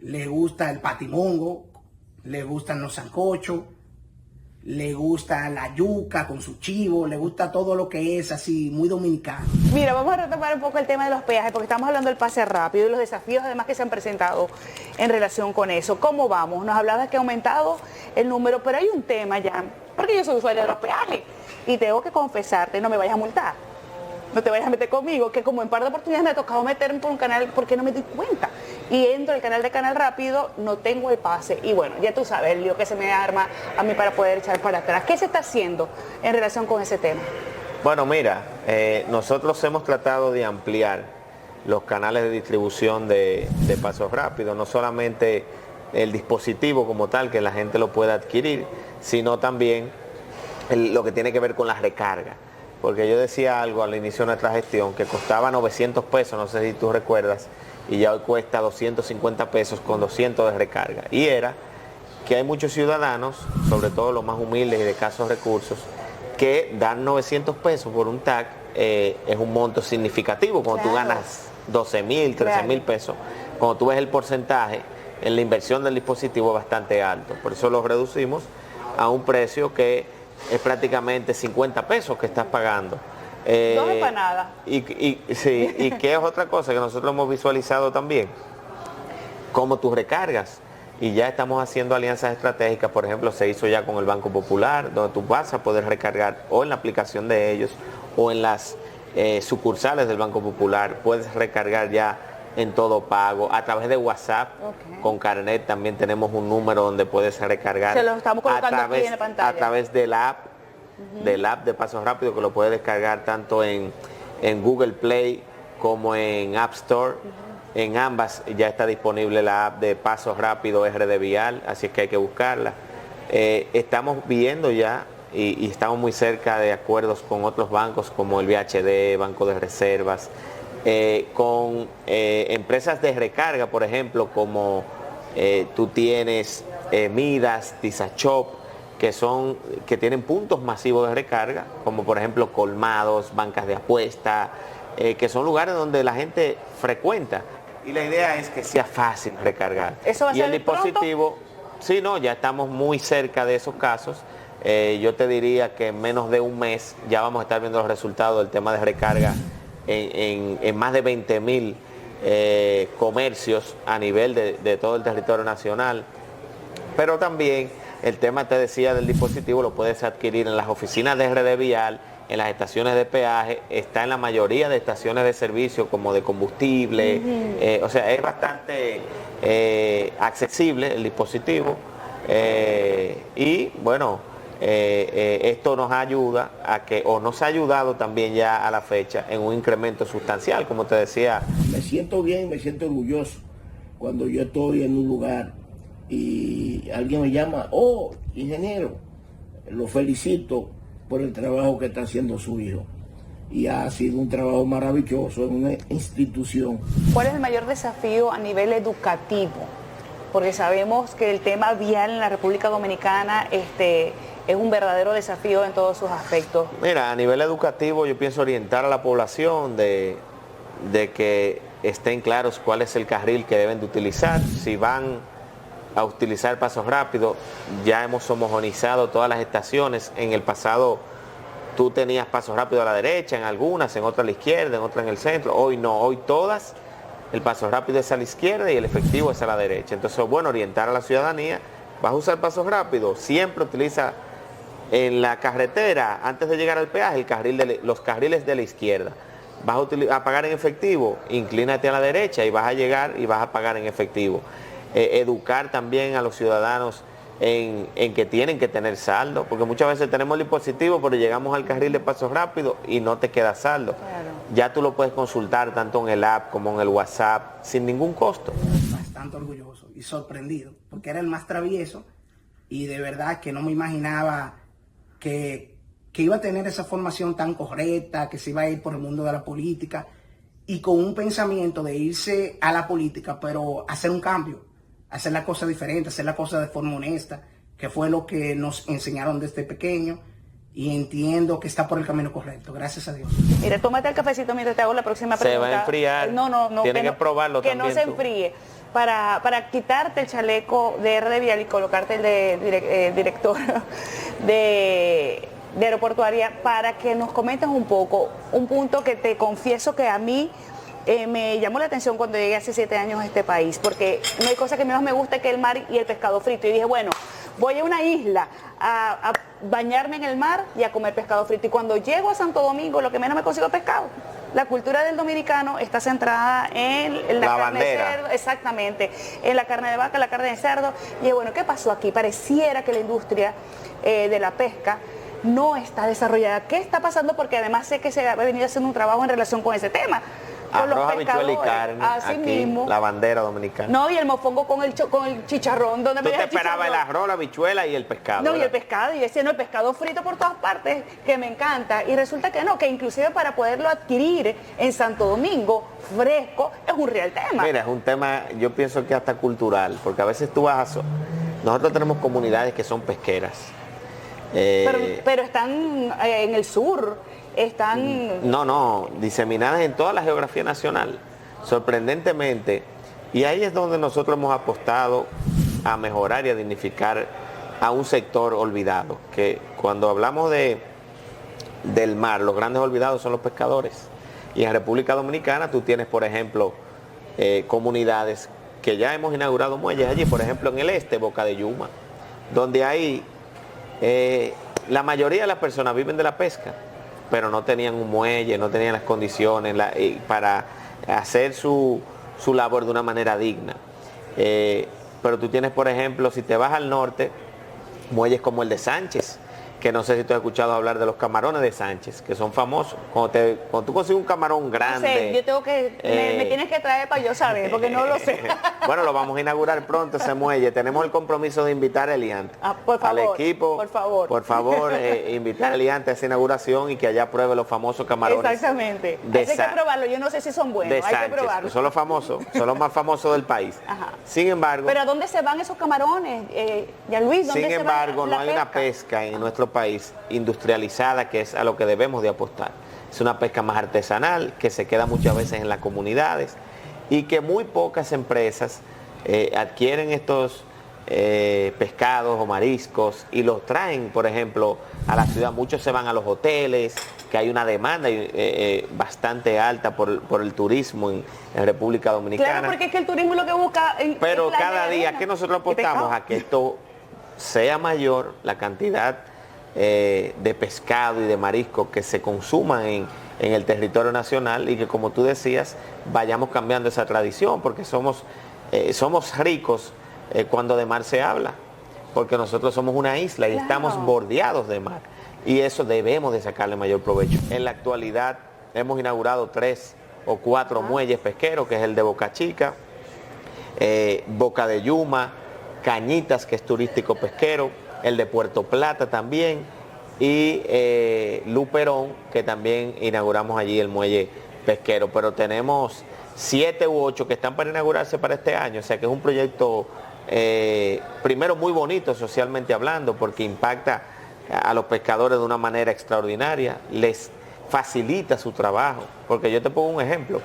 Le gusta el patimongo, le gustan los sancochos, le gusta la yuca con su chivo, le gusta todo lo que es así, muy dominicano. Mira, vamos a retomar un poco el tema de los peajes, porque estamos hablando del pase rápido y los desafíos además que se han presentado en relación con eso. ¿Cómo vamos? Nos hablabas que ha aumentado el número, pero hay un tema ya, porque yo soy usuaria de los peajes y tengo que confesarte, no me vayas a multar. No te vayas a meter conmigo, que como en par de oportunidades me ha tocado meterme por un canal porque no me di cuenta. Y entro al canal de Canal Rápido, no tengo el pase. Y bueno, ya tú sabes el lío que se me arma a mí para poder echar para atrás. ¿Qué se está haciendo en relación con ese tema? Bueno, mira, nosotros hemos tratado de ampliar los canales de distribución de pasos rápidos, no solamente el dispositivo como tal, que la gente lo pueda adquirir, sino también lo que tiene que ver con la recarga. porque yo decía algo al inicio de nuestra gestión que costaba 900 pesos, no sé si tú recuerdas, y ya hoy cuesta 250 pesos con 200 de recarga. Y era que hay muchos ciudadanos, sobre todo los más humildes y de escasos recursos, que dan 900 pesos por un TAC es un monto significativo. Cuando tú ganas 12.000, 13.000 pesos, cuando tú ves el porcentaje en la inversión del dispositivo es bastante alto. Por eso lo reducimos a un precio que es prácticamente 50 pesos que estás pagando. 2 empanadas. Y que es otra cosa que nosotros hemos visualizado también, cómo tú recargas. Y ya estamos haciendo alianzas estratégicas, por ejemplo, se hizo ya con el Banco Popular, donde tú vas a poder recargar o en la aplicación de ellos o en las sucursales del Banco Popular, puedes recargar ya en todo pago, a través de WhatsApp, con Carnet también tenemos un número donde puedes recargar. Se lo estamos colocando aquí en la pantalla. A través de la app, de Paso Rápido, que lo puedes descargar tanto en Google Play como en App Store. En ambas ya está disponible la app de Paso Rápido RD Vial, así es que hay que buscarla. Estamos viendo ya y estamos muy cerca de acuerdos con otros bancos como el VHD, Banco de Reservas, con empresas de recarga, por ejemplo, como tú tienes Midas, Tisachop, que tienen puntos masivos de recarga, como por ejemplo colmados, bancas de apuesta, que son lugares donde la gente frecuenta. Y la idea es que sea fácil recargar. ¿Eso va a y ser el dispositivo, sí, no, ya estamos muy cerca de esos casos. Yo te diría que en menos de un mes ya vamos a estar viendo los resultados del tema de recarga en más de 20.000 comercios a nivel de todo el territorio nacional. Pero también el tema, te decía, del dispositivo lo puedes adquirir en las oficinas de RD Vial, en las estaciones de peaje, está en la mayoría de estaciones de servicio como de combustible, o sea, es bastante accesible el dispositivo y bueno, esto nos ayuda a que, o nos ha ayudado también ya a la fecha en un incremento sustancial, como te decía. Me siento bien, me siento orgulloso cuando yo estoy en un lugar y alguien me llama, oh, ingeniero, lo felicito por el trabajo que está haciendo su hijo. Y ha sido un trabajo maravilloso en una institución. ¿Cuál es el mayor desafío a nivel educativo? Porque sabemos que el tema vial en la República Dominicana es un verdadero desafío en todos sus aspectos. Mira, a nivel educativo yo pienso orientar a la población de que estén claros cuál es el carril que deben de utilizar. Si van a utilizar pasos rápidos, ya hemos homogeneizado todas las estaciones. En el pasado tú tenías pasos rápidos a la derecha, en algunas, en otras a la izquierda, en otras en el centro. Hoy no, hoy todas, el paso rápido es a la izquierda y el efectivo es a la derecha. Entonces, bueno, orientar a la ciudadanía, vas a usar pasos rápidos, siempre utiliza en la carretera, antes de llegar al peaje, los carriles de la izquierda. Vas a pagar en efectivo, inclínate a la derecha y vas a llegar y vas a pagar en efectivo. Educar también a los ciudadanos en que tienen que tener saldo, porque muchas veces tenemos el dispositivo, pero llegamos al carril de pasos rápidos y no te queda saldo. Claro. Ya tú lo puedes consultar tanto en el app como en el WhatsApp, sin ningún costo. Bastante orgulloso y sorprendido, porque era el más travieso y de verdad que no me imaginaba que iba a tener esa formación tan correcta, que se iba a ir por el mundo de la política y con un pensamiento de irse a la política, pero hacer un cambio, hacer la cosa diferente, hacer la cosa de forma honesta, que fue lo que nos enseñaron desde pequeño y entiendo que está por el camino correcto, gracias a Dios. Mira, tómate el cafecito mientras te hago la próxima pregunta. Se va a enfriar. No. Tienes que probarlo que también. Que no se tú. enfríe. Para quitarte el chaleco de RD Vial y colocarte el de director de aeroportuaria, para que nos comentes un poco, un punto que te confieso que a mí me llamó la atención cuando llegué hace 7 años a este país, porque no hay cosa que más me gusta que el mar y el pescado frito. Y dije, bueno, voy a una isla a bañarme en el mar y a comer pescado frito. Y cuando llego a Santo Domingo, lo que menos me consigo es pescado. La cultura del dominicano está centrada en la carne de cerdo, exactamente, en la carne de vaca, la carne de cerdo. Y bueno, ¿qué pasó aquí? Pareciera que la industria de la pesca no está desarrollada. ¿Qué está pasando? Porque además sé que se ha venido haciendo un trabajo en relación con ese tema. con los arroz, habichuela y pescadores. carne, Así aquí, mismo. la bandera dominicana. No, y el mofongo con el chicharrón. ¿Dónde Tú me te dejas el esperabas el chicharrón? arroz, la habichuela y el pescado. No, y el ¿verdad? pescado, y decía, no, el pescado frito por todas partes, que me encanta. Y resulta que no, que inclusive para poderlo adquirir en Santo Domingo, fresco, es un real tema. Mira, es un tema, yo pienso que hasta cultural, porque a veces tú vas a... Nosotros tenemos comunidades que son pesqueras. Pero están en el sur, están... No, diseminadas en toda la geografía nacional, sorprendentemente. Y ahí es donde nosotros hemos apostado a mejorar y a dignificar a un sector olvidado, que cuando hablamos del mar, los grandes olvidados son los pescadores. Y en República Dominicana tú tienes, por ejemplo, comunidades que ya hemos inaugurado muelles allí, por ejemplo en el este, Boca de Yuma, donde ahí la mayoría de las personas viven de la pesca, pero no tenían un muelle, no tenían las condiciones para hacer su labor de una manera digna. Pero tú tienes, por ejemplo, si te vas al norte, muelles como el de Sánchez, que no sé si tú has escuchado hablar de los camarones de Sánchez, que son famosos. Cuando tú consigues un camarón grande... No sé, yo tengo que... me tienes que traer para yo saber, porque no lo sé. Bueno, lo vamos a inaugurar pronto ese muelle. Tenemos el compromiso de invitar a Eliante. Por favor, al equipo. por favor. Invitar a Eliante a esa inauguración y que allá pruebe los famosos camarones. Exactamente. Hay que probarlo. Yo no sé si son buenos. De Hay Sánchez, que probarlo. son los famosos, son los más famosos del país. Ajá. Sin embargo... ¿Pero a dónde se van esos camarones, ya Luis? ¿Dónde Sin se embargo, va no la hay una pesca en nuestro país industrializada, que es a lo que debemos de apostar. Es una pesca más artesanal, que se queda muchas veces en las comunidades y que muy pocas empresas adquieren estos pescados o mariscos y los traen, por ejemplo, a la ciudad. Muchos se van a los hoteles, que hay una demanda bastante alta por el turismo en República Dominicana. Claro, porque es que el turismo lo que busca... Pero cada día que nosotros apostamos a que esto sea mayor, la cantidad de pescado y de marisco que se consuman en el territorio nacional, y que, como tú decías, vayamos cambiando esa tradición, porque somos ricos cuando de mar se habla, porque nosotros somos una isla y estamos bordeados de mar, y eso debemos de sacarle mayor provecho. En la actualidad hemos inaugurado 3 o 4 muelles pesqueros, que es el de Boca Chica, Boca de Yuma, Cañitas, que es turístico pesquero, el de Puerto Plata también, y Luperón, que también inauguramos allí el muelle pesquero. Pero tenemos 7 u 8 que están para inaugurarse para este año, o sea que es un proyecto primero muy bonito socialmente hablando, porque impacta a los pescadores de una manera extraordinaria, les facilita su trabajo, porque yo te pongo un ejemplo.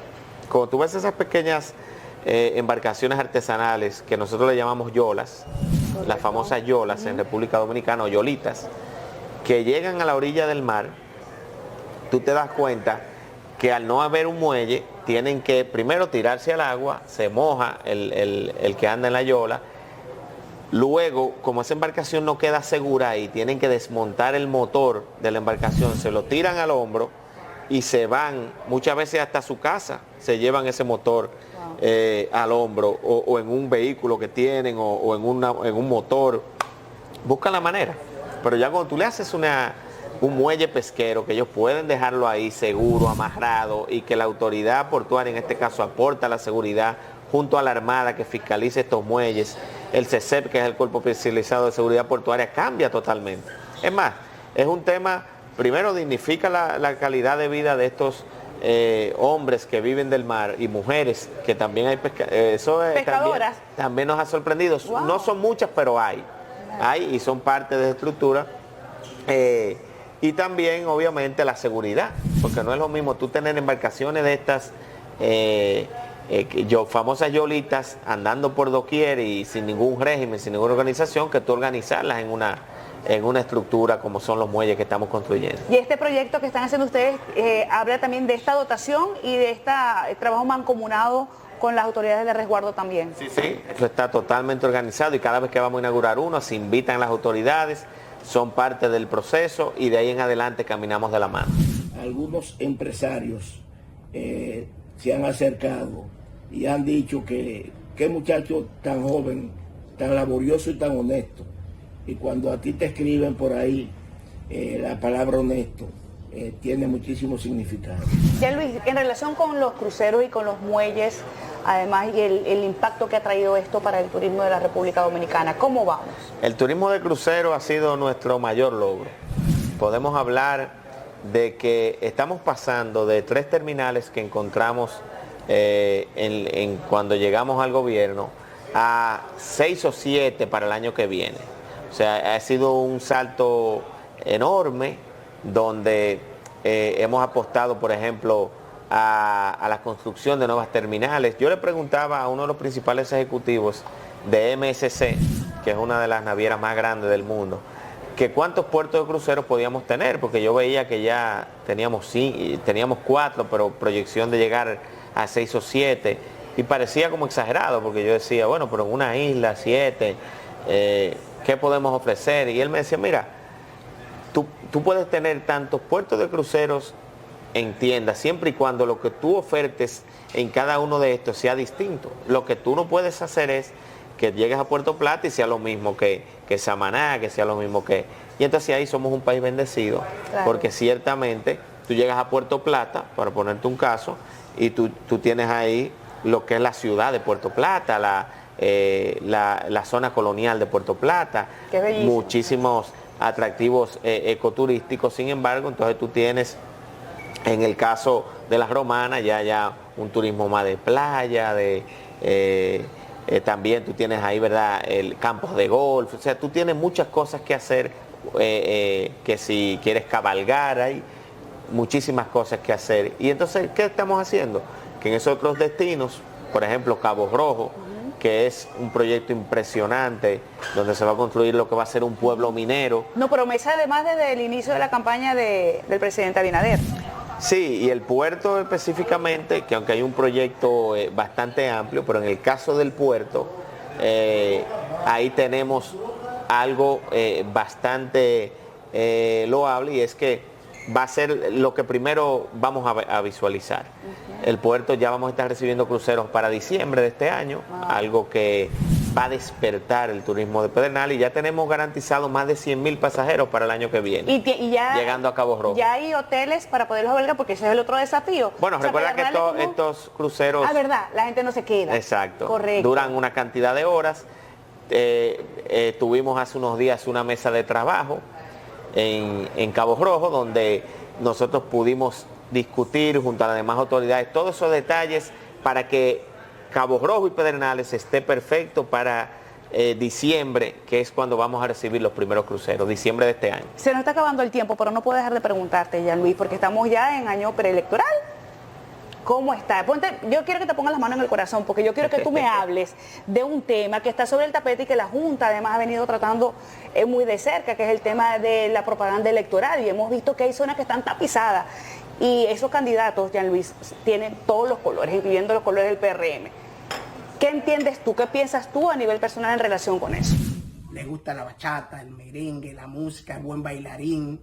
Cuando tú ves esas pequeñas embarcaciones artesanales que nosotros le llamamos yolas, las famosas yolas en República Dominicana, o yolitas, que llegan a la orilla del mar, tú te das cuenta que al no haber un muelle, tienen que primero tirarse al agua, se moja el que anda en la yola, luego, como esa embarcación no queda segura ahí, tienen que desmontar el motor de la embarcación, se lo tiran al hombro y se van, muchas veces hasta su casa, se llevan ese motor al hombro, o en un vehículo que tienen, o en un motor, buscan la manera. Pero ya cuando tú le haces un muelle pesquero, que ellos pueden dejarlo ahí seguro, amarrado, y que la autoridad portuaria en este caso aporta la seguridad junto a la Armada que fiscalice estos muelles, el CESEP, que es el Cuerpo Especializado de Seguridad Portuaria, cambia totalmente. Es más, es un tema, primero dignifica la calidad de vida de estos hombres que viven del mar, y mujeres, que también hay pescadoras. También nos ha sorprendido. Wow. No son muchas, pero hay y son parte de esa estructura. Y también, obviamente, la seguridad, porque no es lo mismo tú tener embarcaciones de estas famosas yolitas andando por doquier y sin ningún régimen, sin ninguna organización, que tú organizarlas en una estructura como son los muelles que estamos construyendo. Y este proyecto que están haciendo ustedes habla también de esta dotación y de este trabajo mancomunado con las autoridades de resguardo también. Sí, eso está totalmente organizado, y cada vez que vamos a inaugurar uno se invitan las autoridades, son parte del proceso, y de ahí en adelante caminamos de la mano. Algunos empresarios se han acercado y han dicho que qué muchacho tan joven, tan laborioso y tan honesto. Y cuando a ti te escriben por ahí la palabra honesto, tiene muchísimo significado. Ya Luis, en relación con los cruceros y con los muelles, además y el impacto que ha traído esto para el turismo de la República Dominicana, ¿cómo vamos? El turismo de crucero ha sido nuestro mayor logro. Podemos hablar de que estamos pasando de 3 terminales que encontramos cuando llegamos al gobierno a 6 o 7 para el año que viene. O sea, ha sido un salto enorme donde hemos apostado, por ejemplo, a la construcción de nuevas terminales. Yo le preguntaba a uno de los principales ejecutivos de MSC, que es una de las navieras más grandes del mundo, que cuántos puertos de cruceros podíamos tener, porque yo veía que ya teníamos 4, pero proyección de llegar a 6 o 7, y parecía como exagerado, porque yo decía, bueno, pero en una isla, 7, ¿qué podemos ofrecer? Y él me decía, mira, tú puedes tener tantos puertos de cruceros en tiendas, siempre y cuando lo que tú ofertes en cada uno de estos sea distinto. Lo que tú no puedes hacer es que llegues a Puerto Plata y sea lo mismo que Samaná, que sea lo mismo que... Y entonces ahí somos un país bendecido, claro, porque ciertamente tú llegas a Puerto Plata, para ponerte un caso, y tú tienes ahí lo que es la ciudad de Puerto Plata, la zona colonial de Puerto Plata, muchísimos atractivos ecoturísticos. Sin embargo, entonces tú tienes, en el caso de las romanas, ya un turismo más de playa, también tú tienes ahí, ¿verdad?, el campos de golf. O sea, tú tienes muchas cosas que hacer, que si quieres cabalgar, hay muchísimas cosas que hacer. Y entonces, ¿qué estamos haciendo? Que en esos otros destinos, por ejemplo, Cabo Rojo, que es un proyecto impresionante, donde se va a construir lo que va a ser un pueblo minero. No, promesa además desde el inicio de la campaña del presidente Abinader. Sí, y el puerto específicamente, que aunque hay un proyecto bastante amplio, pero en el caso del puerto, ahí tenemos algo bastante loable, y es que va a ser lo que primero vamos a visualizar. El puerto, ya vamos a estar recibiendo cruceros para diciembre de este año, algo que va a despertar el turismo de Pedernales, y ya tenemos garantizado más de 100.000 pasajeros para el año que viene, y ya, llegando a Cabo Rojo. Ya hay hoteles para poderlos albergar, porque ese es el otro desafío. Bueno, recuerda que estos cruceros... Ah, verdad, la gente no se queda. Exacto. Correcto. Duran una cantidad de horas. Tuvimos hace unos días una mesa de trabajo en Cabo Rojo, donde nosotros pudimos discutir junto a las demás autoridades todos esos detalles para que Cabo Rojo y Pedernales esté perfecto para diciembre, que es cuando vamos a recibir los primeros cruceros, diciembre de este año. Se nos está acabando el tiempo, pero no puedo dejar de preguntarte, ya Luis, porque estamos ya en año preelectoral. ¿Cómo está? Yo quiero que te pongas las manos en el corazón, porque yo quiero que tú me hables de un tema que está sobre el tapete y que la Junta además ha venido tratando muy de cerca, que es el tema de la propaganda electoral, y hemos visto que hay zonas que están tapizadas, y esos candidatos, Jean Luis, tienen todos los colores, incluyendo los colores del PRM. ¿Qué entiendes tú? ¿Qué piensas tú a nivel personal en relación con eso? Le gusta la bachata, el merengue, la música, el buen bailarín,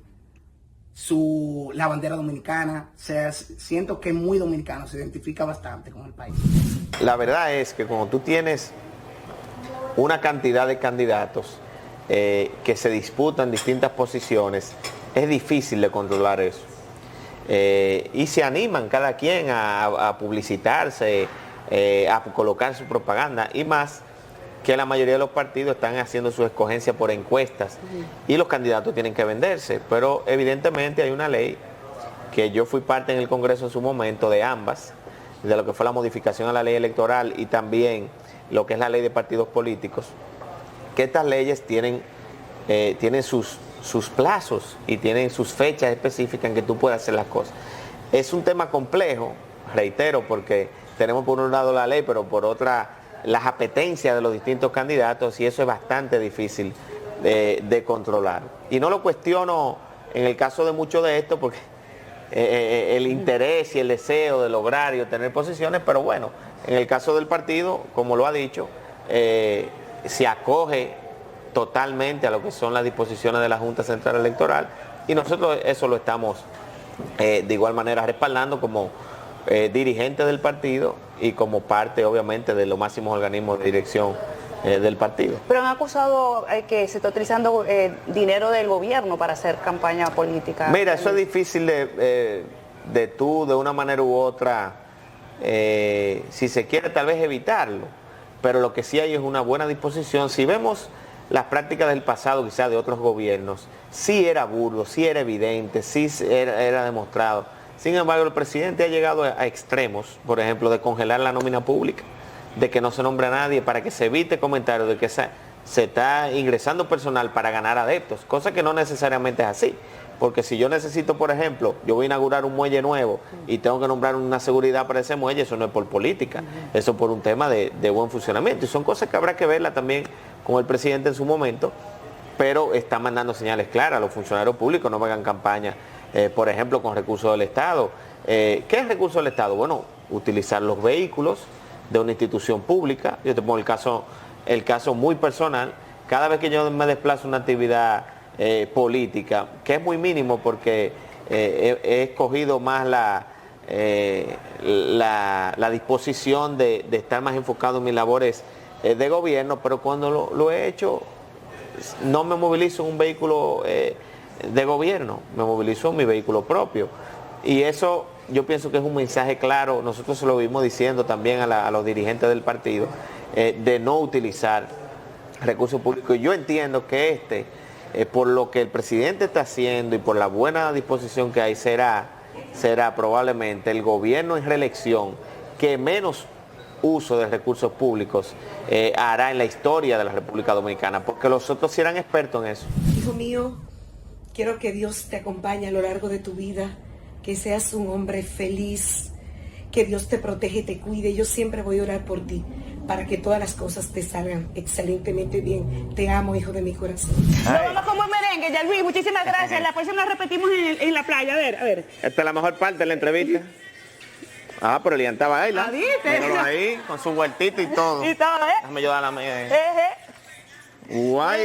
la bandera dominicana. O sea, siento que es muy dominicano, se identifica bastante con el país. La verdad es que cuando tú tienes una cantidad de candidatos que se disputan distintas posiciones, es difícil de controlar eso. Y se animan cada quien a publicitarse, a colocar su propaganda, y más que la mayoría de los partidos están haciendo su escogencia por encuestas, y los candidatos tienen que venderse. Pero evidentemente hay una ley que yo fui parte en el Congreso en su momento de ambas, de lo que fue la modificación a la ley electoral y también lo que es la ley de partidos políticos, que estas leyes tienen sus plazos y tienen sus fechas específicas en que tú puedes hacer las cosas. Es un tema complejo, reitero, porque tenemos por un lado la ley, pero por otra las apetencias de los distintos candidatos, y eso es bastante difícil de controlar. Y no lo cuestiono en el caso de muchos de estos, porque el interés y el deseo de lograr y obtener posiciones, pero bueno, en el caso del partido, como lo ha dicho, se acoge totalmente a lo que son las disposiciones de la Junta Central Electoral, y nosotros eso lo estamos de igual manera respaldando como dirigentes del partido y como parte obviamente de los máximos organismos de dirección del partido. Pero han acusado que se está utilizando dinero del gobierno para hacer campaña política. Mira, eso es difícil de tú, de una manera u otra, si se quiere tal vez evitarlo, pero lo que sí hay es una buena disposición. Si vemos las prácticas del pasado, quizás de otros gobiernos, sí era burdo, sí era evidente, sí era demostrado. Sin embargo, el presidente ha llegado a extremos, por ejemplo, de congelar la nómina pública, de que no se nombre a nadie, para que se evite comentarios de que se está ingresando personal para ganar adeptos, cosa que no necesariamente es así. Porque si yo necesito, por ejemplo, yo voy a inaugurar un muelle nuevo y tengo que nombrar una seguridad para ese muelle, eso no es por política, eso es por un tema de buen funcionamiento. Y son cosas que habrá que verla también con el presidente en su momento, pero está mandando señales claras a los funcionarios públicos, no hagan campaña, por ejemplo, con recursos del Estado. ¿Qué es recursos del Estado? Bueno, utilizar los vehículos de una institución pública. Yo te pongo el caso muy personal. Cada vez que yo me desplazo a una actividad política, que es muy mínimo porque he escogido más la disposición de estar más enfocado en mis labores de gobierno, pero cuando lo he hecho, no me movilizo en un vehículo de gobierno, me movilizo en mi vehículo propio. Y eso yo pienso que es un mensaje claro, nosotros se lo vimos diciendo también a los dirigentes del partido, de no utilizar recursos públicos. Yo entiendo que por lo que el presidente está haciendo y por la buena disposición que hay, será probablemente el gobierno en reelección que menos uso de recursos públicos hará en la historia de la República Dominicana, porque los otros sí eran expertos en eso. Hijo mío, quiero que Dios te acompañe a lo largo de tu vida, que seas un hombre feliz, que Dios te protege y te cuide. Yo siempre voy a orar por ti, para que todas las cosas te salgan excelentemente bien. Te amo, hijo de mi corazón. Vamos con buen merengue, ya Luis, muchísimas gracias. La próxima la repetimos en la playa, a ver. Esta es la mejor parte de la entrevista. Pero Elian estaba ahí, ¿no? Míralo ahí, con su vueltito y todo. Y todo, Déjame ayudar a la mía. Guay.